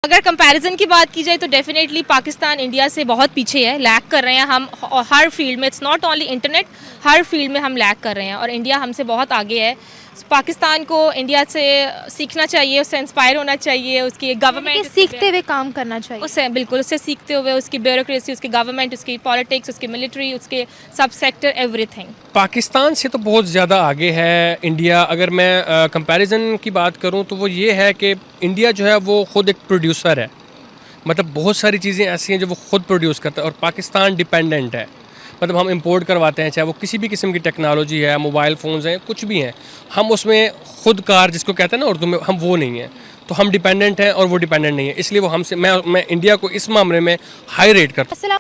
अगर कंपैरिजन की बात की जाए तो डेफिनेटली पाकिस्तान इंडिया से बहुत पीछे है, लैग कर रहे हैं हम हर फील्ड में। It's not only internet, her field में हम लैग कर रहे हैं और इंडिया हमसे बहुत आगे है। पाकिस्तान को इंडिया से सीखना चाहिए, उससे इंस्पायर होना चाहिए, उसकी गवर्नमेंट सीखते हुए काम करना चाहिए। उससे बिल्कुल उससे सीखते हुए उसकी ब्यूरोक्रेसी, उसकी गवर्नमेंट, उसकी पॉलिटिक्स, उसकी मिलिट्री, उसके सब सेक्टर, एवरीथिंग। पाकिस्तान से तो बहुत ज़्यादा आगे है इंडिया। अगर मैं कंपैरिजन की बात करूं तो वो ये है कि इंडिया जो है वो ख़ुद एक प्रोड्यूसर है, मतलब बहुत सारी चीज़ें ऐसी हैं जो वो ख़ुद प्रोड्यूस करता है, और पाकिस्तान डिपेंडेंट है। मतलब हम इंपोर्ट करवाते हैं, चाहे वो किसी भी किस्म की टेक्नोलॉजी है, मोबाइल फ़ोन्स हैं, कुछ भी हैं, हम उसमें खुद कार जिसको कहते हैं ना उर्दू में, हम वो नहीं हैं। तो हम डिपेंडेंट हैं और वो डिपेंडेंट नहीं है, इसलिए वो हमसे मैं इंडिया को इस मामले में हाई रेट करता हूँ।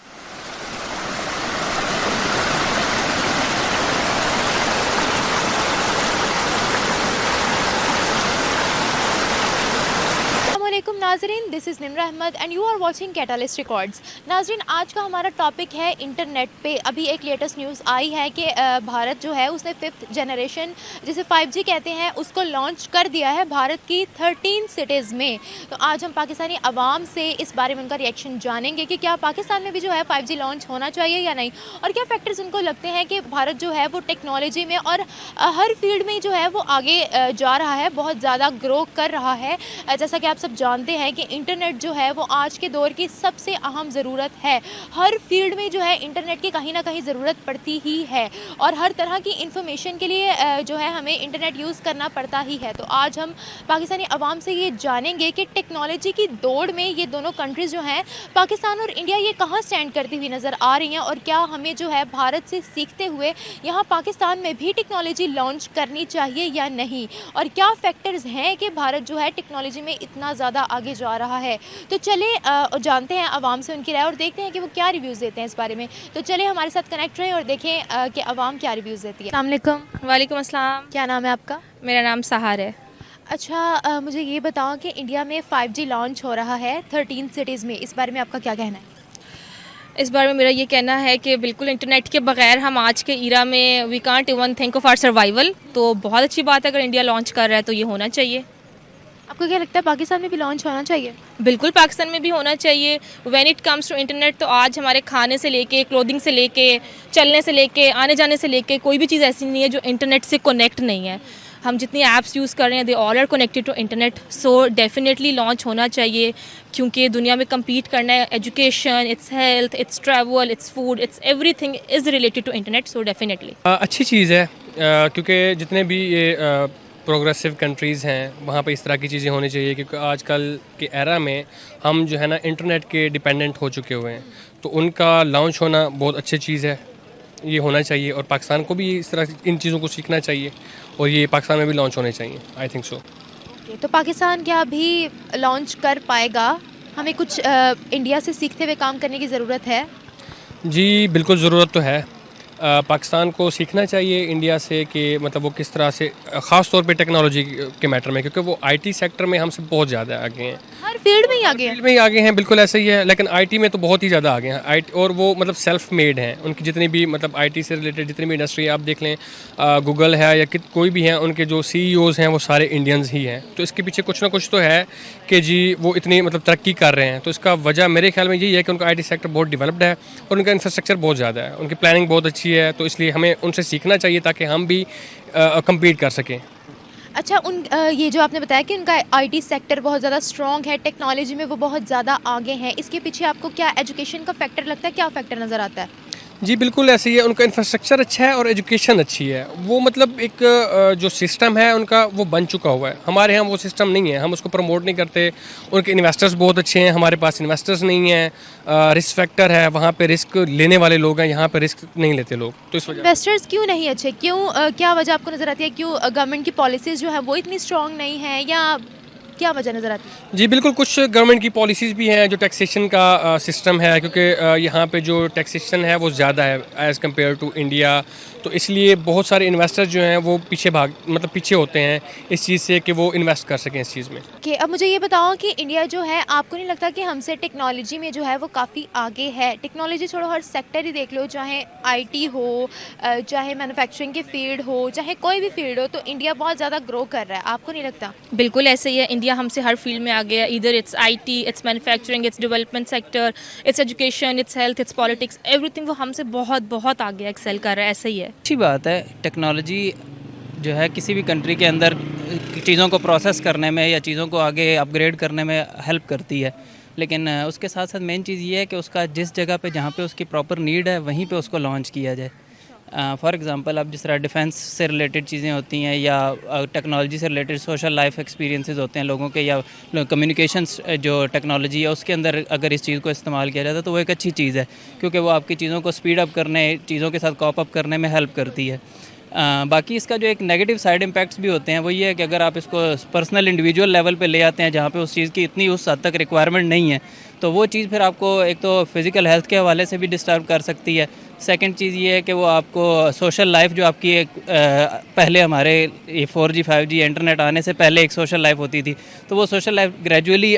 नाजरीन, this is Nimra Ahmad and you are watching Catalyst Records. नाजरीन, आज का हमारा टॉपिक है इंटरनेट पे। अभी एक लेटेस्ट न्यूज़ आई है कि भारत जो है उसने 5th जनरेशन जिसे 5G कहते हैं उसको लॉन्च कर दिया है भारत की 13 सिटीज़ में। तो आज हम पाकिस्तानी अवाम से इस बारे में उनका रिएक्शन जानेंगे कि क्या पाकिस्तान में भी जो है 5G लॉन्च होना चाहिए या नहीं, और क्या फैक्टर्स उनको लगते हैं कि भारत जो है वो टेक्नोलॉजी में और हर फील्ड में जो है वो आगे जा रहा है, बहुत ज़्यादा ग्रो कर रहा है। जैसा कि आप सब जानते हैं कि इंटरनेट जो है वो आज के दौर की सबसे अहम ज़रूरत है। हर फील्ड में जो है इंटरनेट की कहीं ना कहीं ज़रूरत पड़ती ही है, और हर तरह की इंफॉर्मेशन के लिए जो है हमें इंटरनेट यूज़ करना पड़ता ही है। तो आज हम पाकिस्तानी अवाम से ये जानेंगे कि टेक्नोलॉजी की दौड़ में ये दोनों कंट्रीज़ जो हैं, पाकिस्तान और इंडिया, ये कहाँ स्टैंड करती हुई नज़र आ रही हैं, और क्या हमें जो है भारत से सीखते हुए यहाँ पाकिस्तान में भी टेक्नोलॉजी लॉन्च करनी चाहिए या नहीं, और क्या फैक्टर्स हैं कि भारत जो है टेक्नोलॉजी में इतना ज़्यादा आगे जा रहा है। तो चले जानते हैं अवाम से उनकी राय और देखते हैं कि वो क्या रिव्यूज़ देते हैं इस बारे में। तो चले हमारे साथ कनेक्ट रहें और देखें कि अवाम क्या रिव्यूज़ देती है। अस्सलाम वालेकुम। वालेकुम अस्सलाम। क्या नाम है आपका? मेरा नाम सहार है। अच्छा, मुझे ये बताओ कि इंडिया में 5G लॉन्च हो रहा है 13 सिटीज़ में, इस बारे में आपका क्या कहना है? इस बारे में मेरा ये कहना है कि बिल्कुल इंटरनेट के बगैर हम आज के ईरा में we can't even think of our survival. तो बहुत अच्छी बात है अगर इंडिया लॉन्च कर रहा है तो ये होना चाहिए। आपको क्या लगता है पाकिस्तान में भी लॉन्च होना चाहिए? बिल्कुल पाकिस्तान में भी होना चाहिए। When it comes to internet, तो आज हमारे खाने से लेके, क्लोथिंग से लेके, चलने से लेके, आने जाने से लेके कोई भी चीज़ ऐसी नहीं है जो इंटरनेट से कनेक्ट नहीं है। हम जितनी ऐप्स यूज़ कर रहे हैं they all are connected to internet. So definitely launch होना चाहिए, क्योंकि दुनिया में कम्पीट करना है। Education, it's health, it's travel, it's food, it's everything is related to internet. So definitely अच्छी चीज़ है, क्योंकि जितने भी ये प्रोग्रेसिव कंट्रीज़ हैं वहाँ पे इस तरह की चीज़ें होनी चाहिए, क्योंकि आजकल के एरा में हम जो है ना इंटरनेट के डिपेंडेंट हो चुके हुए हैं। तो उनका लॉन्च होना बहुत अच्छी चीज़ है, ये होना चाहिए, और पाकिस्तान को भी इस तरह इन चीज़ों को सीखना चाहिए, और ये पाकिस्तान में भी लॉन्च होने चाहिए। I think so. तो पाकिस्तान क्या अभी लॉन्च कर पाएगा? हमें कुछ इंडिया से सीखते हुए काम करने की ज़रूरत है। जी बिल्कुल, ज़रूरत तो है। पाकिस्तान को सीखना चाहिए इंडिया से कि मतलब वो किस तरह से, ख़ास तौर पे टेक्नोलॉजी के मैटर में, क्योंकि वो आईटी सेक्टर में हमसे बहुत ज़्यादा आगे हैं। हर फील्ड में ही आगे हैं। फील्ड में ही आगे हैं, बिल्कुल ऐसे ही है, लेकिन आईटी में तो बहुत ही ज़्यादा आगे हैं। आईटी, और वो मतलब सेल्फ मेड हैं। उनकी जितनी भी मतलब आईटी से रिलेटेड जितनी भी इंडस्ट्री आप देख लें, गूगल है या कोई भी है, उनके जो सीईओज़ हैं वो सारे इंडियंस ही हैं। तो इसके पीछे कुछ ना कुछ तो है कि जी वो इतनी मतलब तरक्की कर रहे हैं। तो इसका वजह मेरे ख्याल में यही है कि उनका आईटी सेक्टर बहुत डेवलप्ड है और उनका इंफ्रास्ट्रक्चर बहुत ज़्यादा है, उनकी प्लानिंग बहुत अच्छी है। तो इसलिए हमें उनसे सीखना चाहिए ताकि हम भी कम्पीट कर सकें। अच्छा, ये जो आपने बताया कि उनका आईटी सेक्टर बहुत ज़्यादा स्ट्रॉन्ग है, टेक्नोलॉजी में वो बहुत ज़्यादा आगे हैं, इसके पीछे आपको क्या एजुकेशन का फैक्टर लगता है? क्या फैक्टर नज़र आता है? जी बिल्कुल ऐसे ही है, उनका इंफ्रास्ट्रक्चर अच्छा है और एजुकेशन अच्छी है। वो मतलब एक जो सिस्टम है उनका वो बन चुका हुआ है। हमारे यहाँ वो सिस्टम नहीं है, हम उसको प्रमोट नहीं करते। उनके इन्वेस्टर्स बहुत अच्छे हैं, हमारे पास इन्वेस्टर्स नहीं हैं। रिस्क फैक्टर है, वहाँ पे रिस्क लेने वाले लोग हैं, यहाँ पे रिस्क नहीं लेते लोग। तो इस वजह इन्वेस्टर्स क्यों नहीं अच्छे? क्यों, क्या वजह आपको नज़र आती है? क्यों गवर्नमेंट की पॉलिसीज़ जो है वो इतनी स्ट्रॉन्ग नहीं है, या क्या वजह नज़र आती है? जी बिल्कुल, कुछ गवर्नमेंट की पॉलिसीज़ भी हैं, जो टैक्सेशन का सिस्टम है, क्योंकि यहाँ पे जो टैक्सेशन है वो ज़्यादा है एज़ कम्पेयर टू इंडिया। तो इसलिए बहुत सारे इन्वेस्टर्स जो हैं वो पीछे होते हैं इस चीज़ से कि वो इन्वेस्ट कर सकें इस चीज़ में। कि अब मुझे ये बताओ कि इंडिया जो है, आपको नहीं लगता कि हमसे टेक्नोलॉजी में जो है वो काफ़ी आगे है? टेक्नोलॉजी छोड़ो, हर सेक्टर ही देख लो, चाहे आईटी हो, चाहे मैन्युफैक्चरिंग की फील्ड हो, चाहे कोई भी फील्ड हो, तो इंडिया बहुत ज़्यादा ग्रो कर रहा है। आपको नहीं लगता? बिल्कुल ऐसे ही है। इंडिया इंडिया हमसे हर फील्ड में आगे है, इधर it's IT, it's manufacturing, its development sector, it's education, it's health, it's politics, everything वो हमसे बहुत बहुत आगे एक्सेल कर रहा है, ऐसे ही है। अच्छी बात है। टेक्नोलॉजी जो है किसी भी कंट्री के अंदर चीज़ों को प्रोसेस करने में या चीज़ों को आगे अपग्रेड करने में हेल्प करती है, लेकिन उसके साथ साथ मेन चीज़ ये है कि उसका जिस जगह पे जहाँ पे उसकी प्रॉपर नीड है वहीं पे उसको लॉन्च किया जाए। फॉर एग्जांपल अब जिस तरह डिफेंस से रिलेटेड चीज़ें होती हैं या टेक्नोलॉजी से रिलेटेड सोशल लाइफ एक्सपीरियंसेस होते हैं लोगों के, या कम्युनिकेशंस जो टेक्नोलॉजी है उसके अंदर अगर इस चीज़ को इस्तेमाल किया जाता है तो वो एक अच्छी चीज़ है, क्योंकि वो आपकी चीज़ों को स्पीड अप करने, चीज़ों के साथ कॉप अप करने में हेल्प करती है। बाकी इसका जो एक नेगेटिव साइड इम्पैक्ट्स भी होते हैं वो ये है कि अगर आप इसको पर्सनल इंडिविजुअल लेवल पे ले आते हैं जहाँ पे उस चीज़ की इतनी उस हद तक रिक्वायरमेंट नहीं है, तो वो चीज़ फिर आपको एक तो फिज़िकल हेल्थ के हवाले से भी डिस्टर्ब कर सकती है। सेकंड चीज़ ये है कि वो आपको सोशल लाइफ जो आपकी एक पहले हमारे ये 4G 5G इंटरनेट आने से पहले एक सोशल लाइफ होती थी, तो वो सोशल लाइफ ग्रेजुअली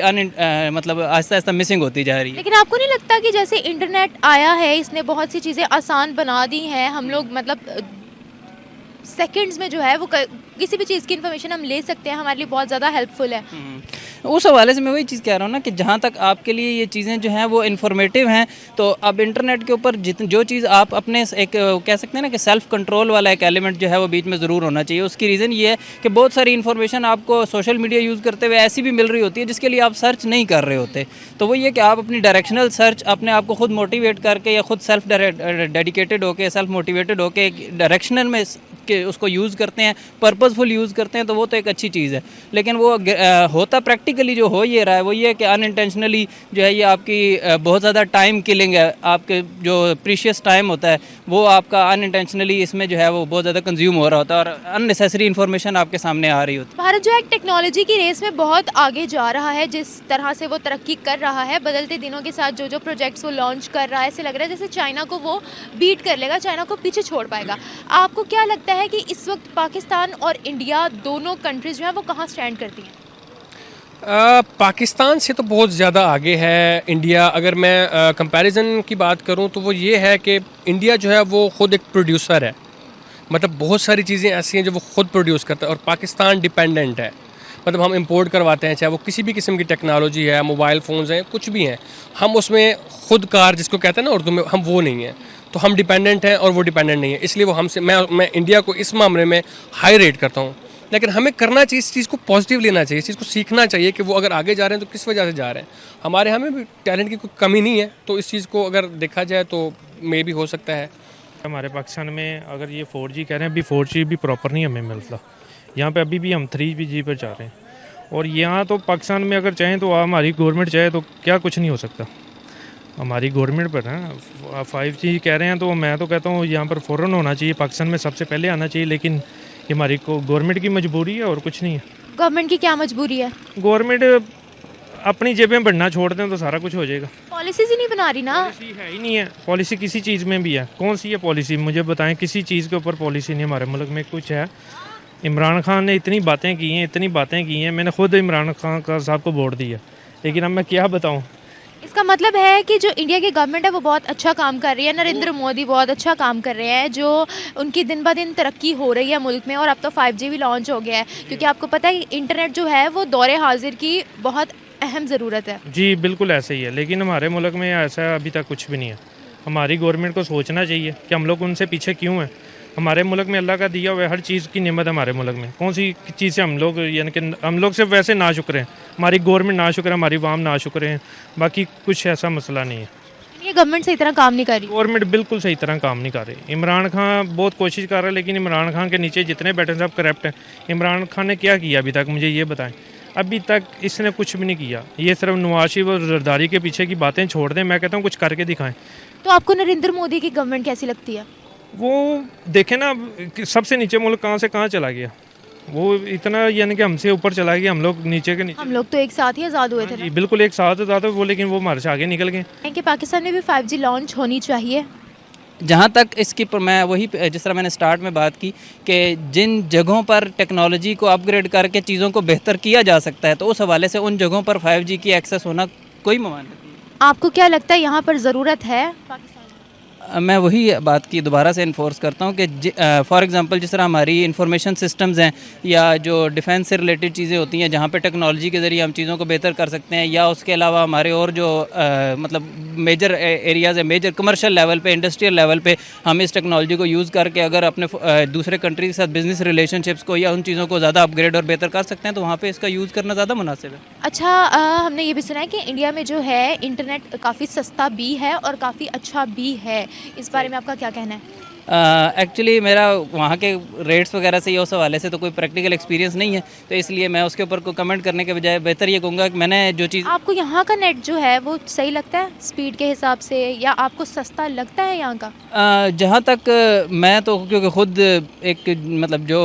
मतलब आहिस्ता आहिस्ता मिसिंग होती जा रही है। लेकिन आपको नहीं लगता कि जैसे इंटरनेट आया है इसने बहुत सी चीज़ें आसान बना दी हैं, हम लोग मतलब सेकंड्स में जो है वो किसी भी चीज़ की इन्फॉर्मेशन हम ले सकते हैं, हमारे लिए बहुत ज़्यादा हेल्पफुल है। उस हवाले से मैं वही चीज़ कह रहा हूँ ना कि जहाँ तक आपके लिए ये चीज़ें जो हैं वो इन्फॉर्मेटिव हैं, तो अब इंटरनेट के ऊपर जो चीज़ आप अपने एक कह सकते हैं ना कि सेल्फ कंट्रोल वाला एक एलिमेंट जो है वो बीच में ज़रूर होना चाहिए। उसकी रीज़न ये है कि बहुत सारी इन्फॉर्मेशन आपको सोशल मीडिया यूज़ करते हुए ऐसी भी मिल रही होती है जिसके लिए आप सर्च नहीं कर रहे होते, तो वो ये कि आप अपनी डायरेक्शनल सर्च अपने आप को खुद मोटिवेट करके या खुद सेल्फ डेडिकेटेड होकर, सेल्फ मोटिवेटेड होकर डायरेक्शनल में के उसको यूज़ करते हैं, पर्पसफुल यूज़ करते हैं, तो वो तो एक अच्छी चीज़ है। लेकिन वो होता प्रैक्टिकली जो हो ये रहा है वो ये है कि अनइंटेंशनली जो है ये आपकी बहुत ज़्यादा टाइम किलिंग है, आपके जो प्रीशियस टाइम होता है वो आपका अनइंटेंशनली इसमें जो है वो बहुत ज़्यादा कंज्यूम हो रहा होता है और अननेसेसरी इन्फॉर्मेशन आपके सामने आ रही होती है। भारत जो है टेक्नोलॉजी की रेस में बहुत आगे जा रहा है, जिस तरह से वो तरक्की कर रहा है बदलते दिनों के साथ, जो प्रोजेक्ट्स वो लॉन्च कर रहा है, ऐसे लग रहा है जैसे चाइना को वो बीट कर लेगा, चाइना को पीछे छोड़ पाएगा। आपको क्या लगता है कि इस वक्त पाकिस्तान और इंडिया दोनों कंट्रीज जो हैं वो कहाँ स्टैंड करती हैं? पाकिस्तान से तो बहुत ज़्यादा आगे है इंडिया। अगर मैं कंपैरिजन की बात करूं तो वो ये है कि इंडिया जो है वो ख़ुद एक प्रोड्यूसर है, मतलब बहुत सारी चीज़ें ऐसी हैं जो वो ख़ुद प्रोड्यूस करता है, और पाकिस्तान डिपेंडेंट है, मतलब हम इंपोर्ट करवाते हैं, चाहे वो किसी भी किस्म की टेक्नोलॉजी है, मोबाइल फ़ोन्स हैं, कुछ भी हैं, हम उसमें खुद कार जिसको कहते हैं ना उर्दू में, हम वो नहीं हैं, तो हम डिपेंडेंट हैं और वो डिपेंडेंट नहीं है। इसलिए वो हमसे मैं इंडिया को इस मामले में हाई रेट करता हूँ। लेकिन हमें करना चाहिए, इस चीज़ को पॉजिटिव लेना चाहिए, इस चीज़ को सीखना चाहिए कि वो अगर आगे जा रहे हैं तो किस वजह से जा रहे हैं। हमारे हमें भी टैलेंट की कोई कमी नहीं है, तो इस चीज़ को अगर देखा जाए तो मे भी हो सकता है। हमारे पाकिस्तान में अगर ये 4G कह रहे हैं, अभी 4G भी प्रॉपर नहीं हमें मिलता, यहाँ पे अभी भी हम 3G पर जा रहे हैं। और यहाँ तो पाकिस्तान में अगर चाहें तो हमारी गवर्नमेंट चाहे तो क्या कुछ नहीं हो सकता, हमारी गवर्नमेंट पर है। 5G कह रहे हैं तो मैं तो कहता हूँ यहाँ पर फ़ौरन होना चाहिए, पाकिस्तान में सबसे पहले आना चाहिए, लेकिन ये हमारी गवर्नमेंट की मजबूरी है और कुछ नहीं है। गवर्नमेंट की क्या मजबूरी है? गवर्नमेंट अपनी जेबें बढ़ना छोड़ दें तो सारा कुछ हो जाएगा। पॉलिसीज ही नहीं बना रही ना। पॉलिसी है ही नहीं है, पॉलिसी किसी चीज़ में भी है, कौन सी है पॉलिसी मुझे बताएं, किसी चीज़ के ऊपर पॉलिसी नहीं हमारे मुल्क में कुछ है। इमरान खान ने इतनी बातें की हैं, मैंने खुद इमरान खान का साहब को वोट दिया, लेकिन अब मैं क्या बताऊँ। इसका मतलब है कि जो इंडिया की गवर्नमेंट है वो बहुत अच्छा काम कर रही है, नरेंद्र मोदी बहुत अच्छा काम कर रहे हैं, जो उनकी दिन ब दिन तरक्की हो रही है मुल्क में, और अब तो 5G भी लॉन्च हो गया है, क्योंकि आपको पता है इंटरनेट जो है वो दौरे हाजिर की बहुत अहम ज़रूरत है। जी बिल्कुल ऐसे ही है, लेकिन हमारे मुल्क में ऐसा अभी तक कुछ भी नहीं है। हमारी गवर्नमेंट को सोचना चाहिए कि हम लोग उनसे पीछे क्यों हैं। हमारे मुल्क में अल्लाह का दिया हुआ हर चीज़ की नेमत है हमारे मुल्क में, कौन सी चीज़ से हम लोग यानी कि हम लोग सिर्फ वैसे ना शुक्र हैं, हमारी गवर्नमेंट ना शुक्र है, हमारी वाम ना शुक्र हैं, बाकी कुछ ऐसा मसला नहीं है। ये गवर्नमेंट सही तरह काम नहीं कर रही। गवर्नमेंट बिल्कुल सही तरह काम नहीं कर रही। इमरान खान बहुत कोशिश कर रहा है, लेकिन इमरान खान के नीचे जितने बैठे सब करप्ट हैं। इमरान खान ने क्या किया अभी तक, मुझे ये बताएं। अभी तक इसने कुछ भी नहीं किया, ये सिर्फ नवाज शरीफ और जरदारी के पीछे की बातें छोड़ दें, मैं कहता हूँ कुछ करके दिखाएं। तो आपको नरेंद्र मोदी की गवर्नमेंट कैसी लगती है? वो देखें ना, सबसे नीचे मुल्क कहाँ से कहाँ चला गया, वो इतना यानी कि हमसे ऊपर चला गया, हम लोग नीचे के नीचे। हम लोग तो एक साथ ही आज़ाद हुए थे ना। बिल्कुल एक साथ आज़ाद हुए वो, लेकिन वो हमारे से आगे निकल गए। कि पाकिस्तान में भी 5G लॉन्च होनी चाहिए। जहाँ तक इसकी मैं वही जिस तरह मैंने स्टार्ट में बात की कि जिन जगहों पर टेक्नोलॉजी को अपग्रेड करके चीज़ों को बेहतर किया जा सकता है, तो उस हवाले से उन जगहों पर 5G की एक्सेस होना कोई ममानियत नहीं। आपको क्या लगता है यहाँ पर ज़रूरत है पाकिस्तान? मैं वही बात की दोबारा से इन्फोर्स करता हूँ कि फॉर एग्जांपल जिस तरह हमारी इंफॉर्मेशन सिस्टम्स हैं या जो डिफेंस से रिलेटेड चीज़ें होती हैं जहाँ पे टेक्नोलॉजी के ज़रिए हम चीज़ों को बेहतर कर सकते हैं, या उसके अलावा हमारे और जो मतलब मेजर एरियाज़ है, मेजर कमर्शियल लेवल पे, इंडस्ट्रियल लेवल पे हम इस टेक्नोलॉजी को यूज़ करके अगर अपने दूसरे कंट्री के साथ बिज़नेस रिलेशनशिप्स को या उन चीज़ों को ज़्यादा अपग्रेड और बेहतर कर सकते हैं, तो वहाँ पर इसका यूज़ करना ज़्यादा मुनासिब है। अच्छा, हमने ये भी सुना है कि इंडिया में जो है इंटरनेट काफ़ी सस्ता भी है और काफ़ी अच्छा भी है, इस बारे में आपका क्या कहना है? एक्चुअली मेरा वहाँ के रेट्स वगैरह से या उस हवाले से तो कोई प्रैक्टिकल एक्सपीरियंस नहीं है, तो इसलिए मैं उसके ऊपर कोई कमेंट करने के बजाय बेहतर ये कहूँगा कि मैंने जो चीज़ आपको यहाँ का नेट जो है वो सही लगता है स्पीड के हिसाब से, या आपको सस्ता लगता है यहाँ का? जहाँ तक मैं तो क्योंकि ख़ुद एक मतलब जो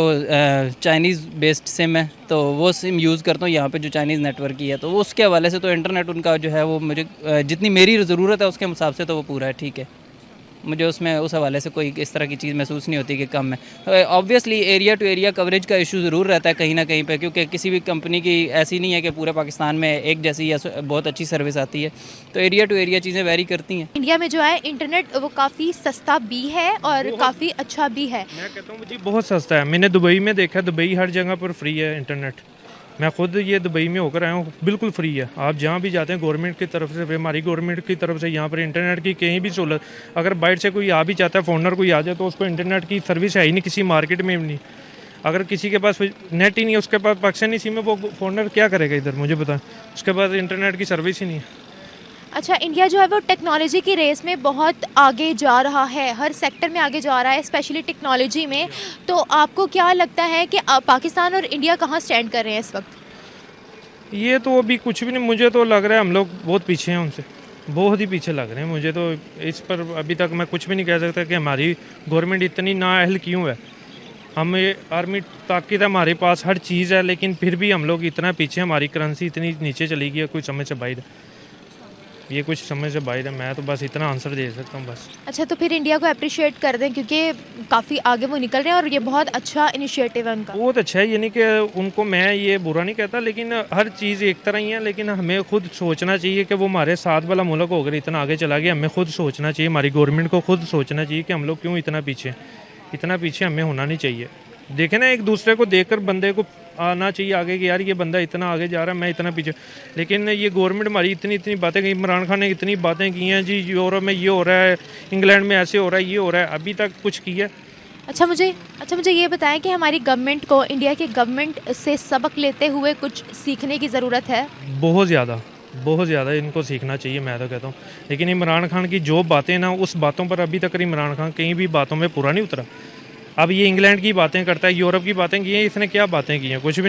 चाइनीज़ बेस्ड सिम है तो वो सिम यूज़ करता हूँ यहाँ पे जो चाइनीज़ नेटवर्क की है, तो वो उसके हवाले से तो इंटरनेट उनका जो है वो मुझे जितनी मेरी ज़रूरत है उसके हिसाब से तो वो पूरा है, ठीक है। मुझे उसमें उस हवाले से कोई इस तरह की चीज़ महसूस नहीं होती कि कम है। Obviously area to area coverage का इशू ज़रूर रहता है कहीं ना कहीं पे, क्योंकि किसी भी कंपनी की ऐसी नहीं है कि पूरे पाकिस्तान में एक जैसी या बहुत अच्छी सर्विस आती है, तो एरिया टू एरिया चीज़ें वेरी करती हैं। इंडिया में जो है इंटरनेट वो काफ़ी सस्ता भी है और काफ़ी अच्छा भी है। मैं कहता हूँ जी बहुत सस्ता है। मैंने दुबई में देखा, दुबई हर जगह पर फ्री है इंटरनेट। मैं खुद ये दुबई में होकर आया हूँ, बिल्कुल फ्री है। आप जहाँ भी जाते हैं गवर्नमेंट की तरफ से, हमारी गवर्नमेंट की तरफ से यहाँ पर इंटरनेट की कहीं भी सहूलत, अगर बाहर से कोई आ भी चाहता है, फोनर कोई आ जाए, तो उसको इंटरनेट की सर्विस है ही नहीं किसी मार्केट में भी नहीं। अगर किसी के पास नेट ही नहीं है, उसके पास पाकिस्तानी सिम है, वो फोनर क्या करेगा इधर, मुझे बताएं। उसके पास इंटरनेट की सर्विस ही नहीं है। अच्छा, इंडिया जो है वो टेक्नोलॉजी की रेस में बहुत आगे जा रहा है, हर सेक्टर में आगे जा रहा है, स्पेशली टेक्नोलॉजी में। तो आपको क्या लगता है कि पाकिस्तान और इंडिया कहाँ स्टैंड कर रहे हैं इस वक्त? ये तो अभी कुछ भी नहीं, मुझे तो लग रहा है हम लोग बहुत पीछे हैं उनसे, बहुत ही पीछे लग रहे हैं मुझे तो। इस पर अभी तक मैं कुछ भी नहीं कह सकता कि हमारी गवर्नमेंट इतनी नाअहल क्यों है। हम ये आर्मी ताकत है, हमारे पास हर चीज़ है, लेकिन फिर भी हम लोग इतना पीछे, हमारी करेंसी इतनी नीचे चली गई है, कुछ समझ से बाहर। ये कुछ समझ से बाहर है। मैं तो बस इतना आंसर दे सकता हूँ बस। अच्छा, तो फिर इंडिया को अप्रिशिएट कर दें क्योंकि काफ़ी आगे वो निकल रहे हैं और ये बहुत अच्छा इनिशिएटिव है उनका। बहुत अच्छा है, यानी कि उनको मैं ये बुरा नहीं कहता, लेकिन हर चीज़ एक तरह ही है। लेकिन हमें खुद सोचना चाहिए कि वो हमारे साथ वाला मुल्क होकर इतना आगे चला गया। हमें खुद सोचना चाहिए, हमारी गवर्नमेंट को खुद सोचना चाहिए कि हम लोग क्यों इतना पीछे हमें होना नहीं चाहिए। देखें ना, एक दूसरे को देखकर बंदे को आना चाहिए आगे कि यार ये बंदा इतना आगे जा रहा है, मैं इतना पीछे। लेकिन ये गवर्नमेंट हमारी इतनी बातें की, इमरान खान ने इतनी बातें की हैं जी, यूरोप में ये हो रहा है, इंग्लैंड में ऐसे हो रहा है, ये हो रहा है, अभी तक कुछ किया। अच्छा मुझे ये बताएं कि हमारी गवर्नमेंट को इंडिया की गवर्नमेंट से सबक लेते हुए कुछ सीखने की ज़रूरत है। बहुत ज़्यादा इनको सीखना चाहिए, मैं तो कहता हूँ। लेकिन इमरान खान की जो बातें ना, उस बातों पर अभी तक इमरान खान कहीं भी बातों में पूरा नहीं उतरा। अब ये इंग्लैंड की बातें करता है, यूरोप की बातें की हैं, इसने क्या बातें की हैं, कुछ भी।